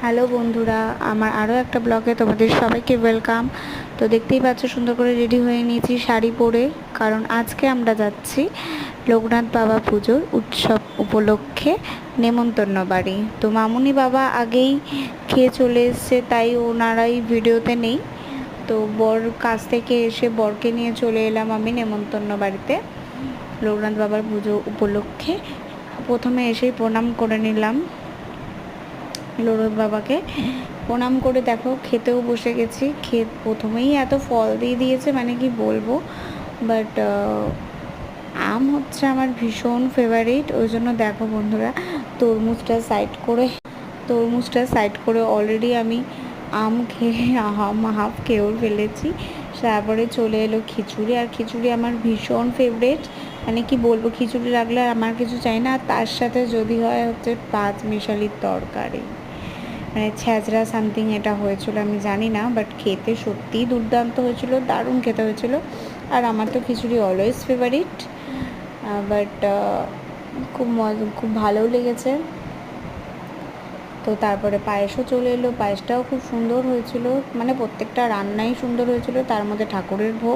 Hello বন্ধুরা, আমার আরও একটা ব্লগে তোমাদের সবাইকে ওয়েলকাম। তো দেখতেই পাচ্ছ সুন্দর করে রেডি হয়ে নিয়েছি শাড়ি পরে, কারণ আজকে আমরা যাচ্ছি লোকনাথ বাবা পুজোর উৎসব উপলক্ষে নেমন্তন্ন বাড়ি। তো মামুনি বাবা আগেই খেয়ে চলে এসছে, তাই ওনারাই ভিডিওতে নেই। তো বর কাছ থেকে এসে বরকে নিয়ে চলে এলাম আমি নেমন্তন্ন বাড়িতে লোকনাথ বাবার পুজো উপলক্ষে। প্রথমে এসেই প্রণাম করে নিলাম লোকনাথ বাবাকে। প্রণাম করে দেখো খেতেও বসে গেছি। প্রথমেই এত ফল দিয়ে দিয়েছে, মানে কি বলবো। বাট আম হচ্ছে আমার ভীষণ ফেভারিট, ওই জন্য দেখো বন্ধুরা তরমুজটা সাইড করে অলরেডি আমি আম খেয়ে হাফ খেয়েও ফেলেছি। তারপরে চলে এলো খিচুড়ি, আর খিচুড়ি আমার ভীষণ ফেভারিট, মানে কি বলবো, খিচুড়ি রাখলে আর আমার কিছু চাই না। আর তার সাথে যদি হয় হচ্ছে 5 মিশালির তরকারি, মানে ছ্যাঁচড়া সামথিং এটা হয়েছিল, আমি জানি না, বাট খেতে সত্যিই দুর্দান্ত হয়েছিল, দারুণ খেতে হয়েছিল। আর আমার তো খিচুড়ি অলওয়েজ ফেভারিট, বাট খুব ভালোও লেগেছে। তো তারপরে পায়েসও চলে এলো, পায়েসটাও খুব সুন্দর হয়েছিল, মানে প্রত্যেকটা রান্নাই সুন্দর হয়েছিল। তার মধ্যে ঠাকুরের ভোগ